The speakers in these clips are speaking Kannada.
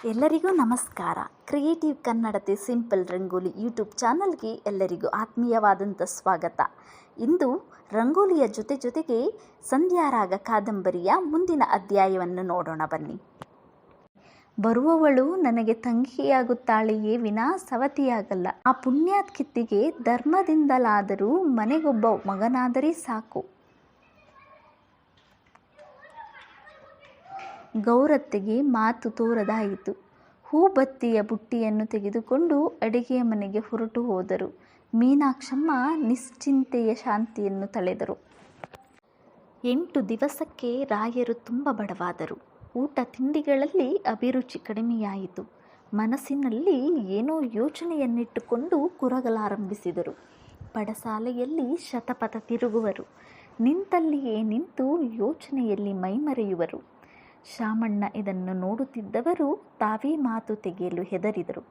ಎಲ್ಲರಿಗೂ ನಮಸ್ಕಾರ. ಕ್ರಿಯೇಟಿವ್ ಕನ್ನಡತೆ ಸಿಂಪಲ್ ರಂಗೋಲಿ ಯೂಟ್ಯೂಬ್ ಚಾನಲ್ಗೆ ಎಲ್ಲರಿಗೂ ಆತ್ಮೀಯವಾದಂಥ ಸ್ವಾಗತ. ಇಂದು ರಂಗೋಲಿಯ ಜೊತೆಗೆ ಸಂಧ್ಯಾರಾಗ ಕಾದಂಬರಿಯ ಮುಂದಿನ ಅಧ್ಯಾಯವನ್ನು ನೋಡೋಣ ಬನ್ನಿ. ಬರುವವಳು ನನಗೆ ತಂಗಿಯಾಗುತ್ತಾಳೆಯೇ ವಿನಾ ಸವತಿಯಾಗಲ್ಲ. ಆ ಪುಣ್ಯಾತ್ಕಿತ್ತಿಗೆ ಧರ್ಮದಿಂದಲಾದರೂ ಮನೆಗೊಬ್ಬ ಮಗನಾದರೆ ಸಾಕು. ಗೌರತ್ತೆಗೆ ಮಾತು ತೋರದಾಯಿತು. ಹೂಬತ್ತಿಯ ಬುಟ್ಟಿಯನ್ನು ತೆಗೆದುಕೊಂಡು ಅಡಿಗೆಯ ಮನೆಗೆ ಹೊರಟು ಹೋದರು. ಮೀನಾಕ್ಷಮ್ಮ ನಿಶ್ಚಿಂತೆಯ ಶಾಂತಿಯನ್ನು ತಳೆದರು. 8 ದಿವಸಕ್ಕೆ ರಾಯರು ತುಂಬ ಬಡವಾದರು. ಊಟ ತಿಂಡಿಗಳಲ್ಲಿ ಅಭಿರುಚಿ ಕಡಿಮೆಯಾಯಿತು. ಮನಸ್ಸಿನಲ್ಲಿ ಏನೋ ಯೋಚನೆಯನ್ನಿಟ್ಟುಕೊಂಡು ಕುರಗಲಾರಂಭಿಸಿದರು. ಪಡಸಾಲೆಯಲ್ಲಿ ಶತಪಥ ತಿರುಗುವರು. ನಿಂತಲ್ಲಿಯೇ ನಿಂತು ಯೋಚನೆಯಲ್ಲಿ ಮೈಮರೆಯುವರು. ಶಾಮಣ್ಣ ಇದನ್ನು ನೋಡುತ್ತಿದ್ದವರು ತಾವೇ ಮಾತು ತೆಗೆಯಲು ಹೆದರಿದರು.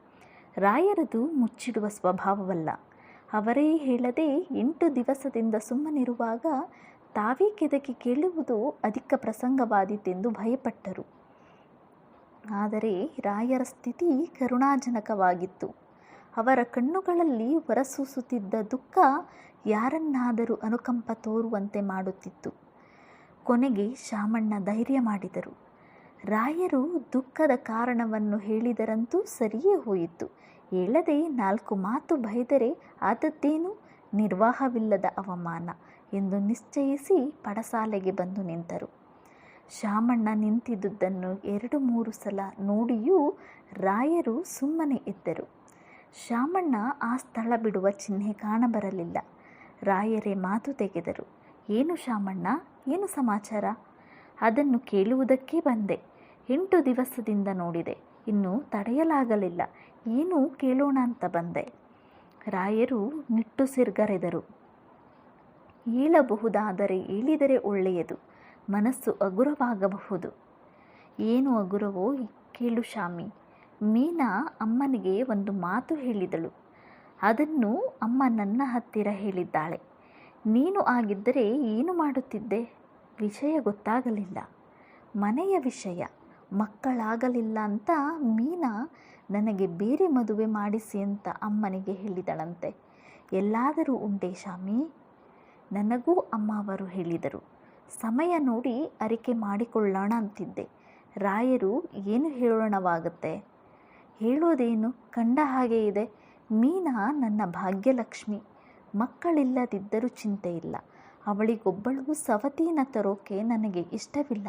ರಾಯರದು ಮುಚ್ಚಿಡುವ ಸ್ವಭಾವವಲ್ಲ. ಅವರೇ ಹೇಳದೆ 8 ದಿವಸದಿಂದ ಸುಮ್ಮನಿರುವಾಗ ತಾವೇ ಕೆದಕಿ ಕೇಳುವುದು ಅಧಿಕ ಪ್ರಸಂಗವಾದೀತೆಂದು ಭಯಪಟ್ಟರು. ಆದರೆ ರಾಯರ ಸ್ಥಿತಿ ಕರುಣಾಜನಕವಾಗಿತ್ತು. ಅವರ ಕಣ್ಣುಗಳಲ್ಲಿ ಹೊರಸೂಸುತ್ತಿದ್ದ ದುಃಖ ಯಾರನ್ನಾದರೂ ಅನುಕಂಪ ತೋರುವಂತೆ ಮಾಡುತ್ತಿತ್ತು. ಕೊನೆಗೆ ಶಾಮಣ್ಣ ಧೈರ್ಯ ಮಾಡಿದರು. ರಾಯರು ದುಃಖದ ಕಾರಣವನ್ನು ಹೇಳಿದರಂತೂ ಸರಿಯೇ ಹೋಯಿತು. ಹೇಳದೆ 4 ಮಾತು ಬೈದರೆ ಆದದ್ದೇನು, ನಿರ್ವಾಹವಿಲ್ಲದ ಅವಮಾನ ಎಂದು ನಿಶ್ಚಯಿಸಿ ಪಡಸಾಲೆಗೆ ಬಂದು ನಿಂತರು. ಶಾಮಣ್ಣ ನಿಂತಿದ್ದುದನ್ನು 2-3 ಸಲ ನೋಡಿಯೂ ರಾಯರು ಸುಮ್ಮನೆ ಇದ್ದರು. ಶಾಮಣ್ಣ ಆ ಸ್ಥಳ ಬಿಡುವ ಚಿಹ್ನೆ ಕಾಣಬರಲಿಲ್ಲ. ರಾಯರೇ ಮಾತು ತೆಗೆದರು. ಏನು ಶಾಮಣ್ಣ, ಏನು ಸಮಾಚಾರ? ಅದನ್ನು ಕೇಳುವುದಕ್ಕೆ ಬಂದೆ. 8 ದಿವಸದಿಂದ ನೋಡಿದೆ, ಇನ್ನೂ ತಡೆಯಲಾಗಲಿಲ್ಲ. ಏನು ಕೇಳೋಣ ಅಂತ ಬಂದೆ. ರಾಯರು ನಿಟ್ಟುಸಿರುಗರೆದರು. ಹೇಳಬಹುದಾದರೆ ಹೇಳಿದರೆ ಒಳ್ಳೆಯದು. ಮನಸ್ಸು ಹಗುರವಾಗಬಹುದು. ಏನು ಹಗುರವೋ ಕೇಳು ಶಾಮಿ. ಮೀನಾ ಅಮ್ಮನಿಗೆ ಒಂದು ಮಾತು ಹೇಳಿದಳು. ಅದನ್ನು ಅಮ್ಮ ನನ್ನ ಹತ್ತಿರ ಹೇಳಿದ್ದಾಳೆ. ನೀನು ಆಗಿದ್ದರೆ ಏನು ಮಾಡುತ್ತಿದ್ದೆ? ವಿಷಯ ಗೊತ್ತಾಗಲಿಲ್ಲ. ಮನೆಯ ವಿಷಯ. ಮಕ್ಕಳಾಗಲಿಲ್ಲ ಅಂತ ಮೀನಾ ನನಗೆ ಬೇರೆ ಮದುವೆ ಮಾಡಿಸಿ ಅಂತ ಅಮ್ಮನಿಗೆ ಹೇಳಿದಳಂತೆ. ಎಲ್ಲಾದರೂ ಉಂಟೆ ಶಾಮಿ? ನನಗೂ ಅಮ್ಮ ಅವರು ಹೇಳಿದರು. ಸಮಯ ನೋಡಿ ಅರಿಕೆ ಮಾಡಿಕೊಳ್ಳೋಣ ಅಂತಿದ್ದೆ. ರಾಯರು ಏನು ಹೇಳೋಣವಾಗುತ್ತೆ? ಹೇಳೋದೇನು, ಕಂಡ ಹಾಗೆ ಇದೆ. ಮೀನಾ ನನ್ನ ಭಾಗ್ಯಲಕ್ಷ್ಮಿ. ಮಕ್ಕಳಿಲ್ಲದಿದ್ದರೂ ಚಿಂತೆ ಇಲ್ಲ. ಅವಳಿಗೊಬ್ಬಳಿಗೂ ಸವತಿನ ತರೋಕೆ ನನಗೆ ಇಷ್ಟವಿಲ್ಲ.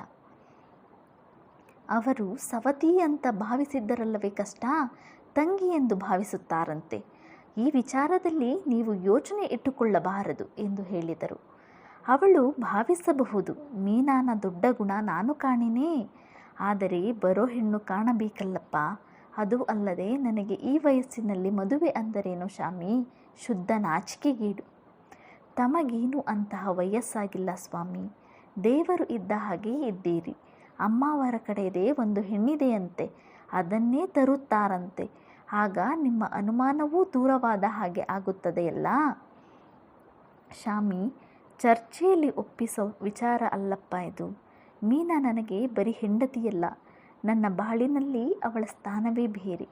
ಅವರು ಸವತಿ ಅಂತ ಭಾವಿಸಿದ್ದರಲ್ಲವೇ ಕಷ್ಟ, ತಂಗಿ ಎಂದು ಭಾವಿಸುತ್ತಾರಂತೆ. ಈ ವಿಚಾರದಲ್ಲಿ ನೀವು ಯೋಚನೆ ಇಟ್ಟುಕೊಳ್ಳಬಾರದು ಎಂದು ಹೇಳಿದರು. ಅವಳು ಭಾವಿಸಬಹುದು. ಮೀನಾನ ದೊಡ್ಡ ಗುಣ ನಾನು ಕಾಣಿನೇ. ಆದರೆ ಬರೋ ಹೆಣ್ಣು ಕಾಣಬೇಕಲ್ಲಪ್ಪ. ಅದು ಅಲ್ಲದೆ ನನಗೆ ಈ ವಯಸ್ಸಿನಲ್ಲಿ ಮದುವೆ ಅಂದರೇನು ಶಾಮಿ? ಶುದ್ಧ ನಾಚಿಕೆಗೀಡು. ತಮಗೇನು ಅಂತಹ ವಯಸ್ಸಾಗಿಲ್ಲ ಸ್ವಾಮಿ. ದೇವರು ಇದ್ದ ಹಾಗೆ ಇದ್ದೀರಿ. ಅಮ್ಮ ಅವರ ಕಡೆಯದೇ ಒಂದು ಹೆಣ್ಣಿದೆಯಂತೆ, ಅದನ್ನೇ ತರುತ್ತಾರಂತೆ. ಆಗ ನಿಮ್ಮ ಅನುಮಾನವೂ ದೂರವಾದ ಹಾಗೆ ಆಗುತ್ತದೆಯಲ್ಲ ಶಾಮಿ. ಚರ್ಚೆಯಲ್ಲಿ ಒಪ್ಪಿಸೋ ವಿಚಾರ ಅಲ್ಲಪ್ಪ ಇದು. ಮೀನಾ ನನಗೆ ಬರೀ ಹೆಂಡತಿಯಲ್ಲ, ನನ್ನ ಬಾಳಿನಲ್ಲಿ ಅವಳ ಸ್ಥಾನವೇ ಬೇರೆ.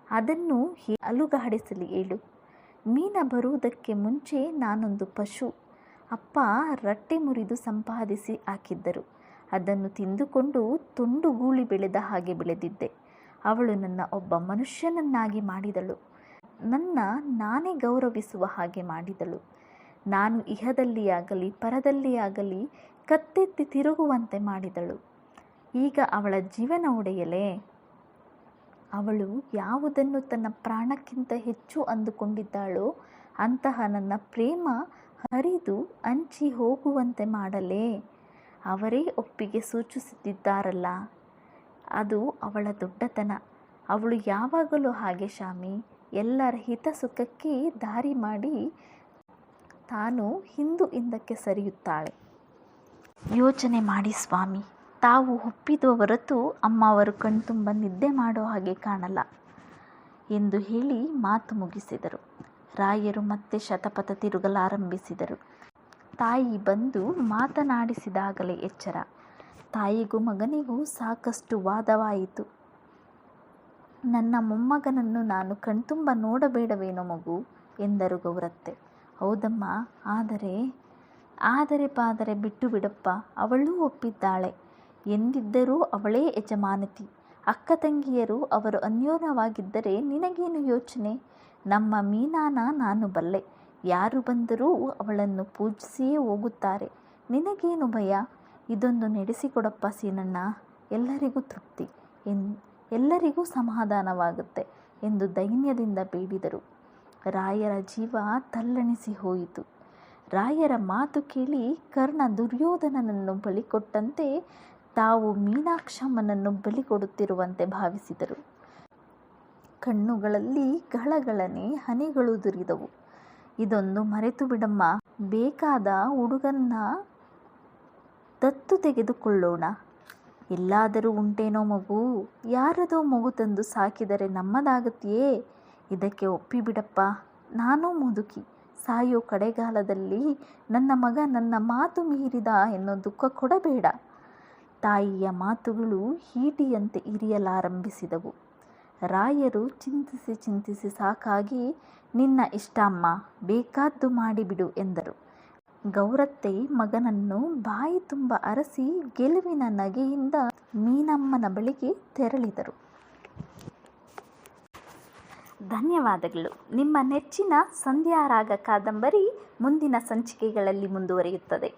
ಅದನ್ನು ಅಲುಗಾಡಿಸಲಿ ಹೇಳು. ಮೀನಾ ಬರುವುದಕ್ಕೆ ಮುಂಚೆ ನಾನೊಂದು ಪಶು. ಅಪ್ಪ ರಟ್ಟೆ ಮುರಿದು ಸಂಪಾದಿಸಿ ಹಾಕಿದ್ದರು. ಅದನ್ನು ತಿಂದುಕೊಂಡು ತುಂಡು ಗೂಳಿ ಬೆಳೆದ ಹಾಗೆ ಬೆಳೆದಿದ್ದೆ. ಅವಳು ನನ್ನ ಒಬ್ಬ ಮನುಷ್ಯನನ್ನಾಗಿ ಮಾಡಿದಳು. ನಾನೇ ಗೌರವಿಸುವ ಹಾಗೆ ಮಾಡಿದಳು. ನಾನು ಇಹದಲ್ಲಿಯಾಗಲಿ ಪರದಲ್ಲಿಯಾಗಲಿ ಕತ್ತೆತ್ತಿ ತಿರುಗುವಂತೆ ಮಾಡಿದಳು. ಈಗ ಅವಳ ಜೀವನ ಒಡೆಯಲೇ? ಅವಳು ಯಾವುದನ್ನು ತನ್ನ ಪ್ರಾಣಕ್ಕಿಂತ ಹೆಚ್ಚು ಅಂದುಕೊಂಡಿದ್ದಾಳೋ ಅಂತಹ ನನ್ನ ಪ್ರೇಮ ಹರಿದು ಹಂಚಿ ಹೋಗುವಂತೆ ಮಾಡಲೇ? ಅವರೇ ಒಪ್ಪಿಗೆ ಸೂಚಿಸುತ್ತಿದ್ದಾರಲ್ಲ, ಅದು ಅವಳ ದೊಡ್ಡತನ. ಅವಳು ಯಾವಾಗಲೂ ಹಾಗೆ ಶಾಮಿ. ಎಲ್ಲರ ಹಿತ ಸುಖಕ್ಕೆ ದಾರಿ ಮಾಡಿ ತಾನು ಹಿಂದಕ್ಕೆ ಸರಿಯುತ್ತಾಳೆ. ಯೋಚನೆ ಮಾಡಿ ಸ್ವಾಮಿ. ತಾವು ಒಪ್ಪಿದ ಹೊರತು ಅಮ್ಮ ಅವರು ಕಣ್ತುಂಬ ನಿದ್ದೆ ಮಾಡೋ ಹಾಗೆ ಕಾಣಲ್ಲ ಎಂದು ಹೇಳಿ ಮಾತು ಮುಗಿಸಿದರು. ರಾಯರು ಮತ್ತೆ ಶತಪಥ ತಿರುಗಲಾರಂಭಿಸಿದರು. ತಾಯಿ ಬಂದು ಮಾತನಾಡಿಸಿದಾಗಲೇ ಎಚ್ಚರ. ತಾಯಿಗೂ ಮಗನಿಗೂ ಸಾಕಷ್ಟು ವಾದವಾಯಿತು. ನನ್ನ ಮೊಮ್ಮಗನನ್ನು ನಾನು ಕಣ್ತುಂಬ ನೋಡಬೇಡವೇನೋ ಮಗು ಎಂದರು ಗೌರತ್ತೆ. ಹೌದಮ್ಮ, ಆದರೆ ಪಾದರೆ ಬಿಟ್ಟು ಬಿಡಪ್ಪ, ಅವಳೂ ಒಪ್ಪಿದ್ದಾಳೆ ಎಂದಿದ್ದರೂ ಅವಳೇ ಯಜಮಾನತಿ. ಅಕ್ಕ ತಂಗಿಯರು ಅವರು ಅನ್ಯೋನ್ಯವಾಗಿದ್ದರೆ ನಿನಗೇನು ಯೋಚನೆ? ನಮ್ಮ ಮೀನಾನ ನಾನು ಬಲ್ಲೆ, ಯಾರು ಬಂದರೂ ಅವಳನ್ನು ಪೂಜಿಸಿಯೇ ಹೋಗುತ್ತಾರೆ. ನಿನಗೇನು ಭಯ? ಇದೊಂದು ನಡೆಸಿಕೊಡಪ್ಪ ಸೀನಣ್ಣ, ಎಲ್ಲರಿಗೂ ತೃಪ್ತಿ, ಎಲ್ಲರಿಗೂ ಸಮಾಧಾನವಾಗುತ್ತೆ ಎಂದು ದೈನ್ಯದಿಂದ ಬೇಡಿದರು. ರಾಯರ ಜೀವ ತಲ್ಲಣಿಸಿ ಹೋಯಿತು. ರಾಯರ ಮಾತು ಕೇಳಿ ಕರ್ಣ ದುರ್ಯೋಧನನನ್ನು ಬಲಿಕೊಟ್ಟಂತೆ ತಾವು ಮೀನಾಕ್ಷಮ್ಮನನ್ನು ಬಲಿಕೊಡುತ್ತಿರುವಂತೆ ಭಾವಿಸಿದರು. ಕಣ್ಣುಗಳಲ್ಲಿ ಗಳಗಳನೆ ಹನಿಗಳು ದುರಿದವು. ಇದೊಂದು ಮರೆತು ಬಿಡಮ್ಮ, ಬೇಕಾದ ಹುಡುಗನ್ನ ದತ್ತು ತೆಗೆದುಕೊಳ್ಳೋಣ. ಎಲ್ಲಾದರೂ ಉಂಟೇನೋ ಮಗು? ಯಾರದೋ ಮಗು ತಂದು ಸಾಕಿದರೆ ನಮ್ಮದಾಗತ್ತೆಯೇ? ಇದಕ್ಕೆ ಒಪ್ಪಿಬಿಡಪ್ಪ. ನಾನೂ ಮುದುಕಿ, ಸಾಯೋ ಕಡೆಗಾಲದಲ್ಲಿ ನನ್ನ ಮಗ ನನ್ನ ಮಾತು ಮೀರಿದ ಎನ್ನೋ ದುಃಖ ಕೊಡಬೇಡ. ತಾಯಿಯ ಮಾತುಗಳು ಈಟಿಯಂತೆ ಇರಿಯಲಾರಂಭಿಸಿದವು. ರಾಯರು ಚಿಂತಿಸಿ ಸಾಕಾಗಿ, ನಿನ್ನ ಇಷ್ಟ ಅಮ್ಮ, ಬೇಕಾದ್ದು ಮಾಡಿಬಿಡು ಎಂದರು. ಗೌರತ್ತೆ ಮಗನನ್ನು ಬಾಯಿ ತುಂಬ ಅರಸಿ ಗೆಲುವಿನ ನಗೆಯಿಂದ ಮೀನಮ್ಮನ ಬಳಿಗೆ ತೆರಳಿದರು. ಧನ್ಯವಾದಗಳು. ನಿಮ್ಮ ನೆಚ್ಚಿನ ಸಂಧ್ಯಾರಾಗ ಕಾದಂಬರಿ ಮುಂದಿನ ಸಂಚಿಕೆಗಳಲ್ಲಿ ಮುಂದುವರಿಯುತ್ತದೆ.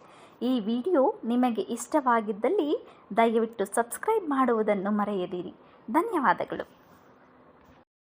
ಈ ವಿಡಿಯೋ ನಿಮಗೆ ಇಷ್ಟವಾಗಿದ್ದಲ್ಲಿ ದಯವಿಟ್ಟು ಸಬ್ಸ್ಕ್ರೈಬ್ ಮಾಡುವುದನ್ನು ಮರೆಯದಿರಿ. ಧನ್ಯವಾದಗಳು.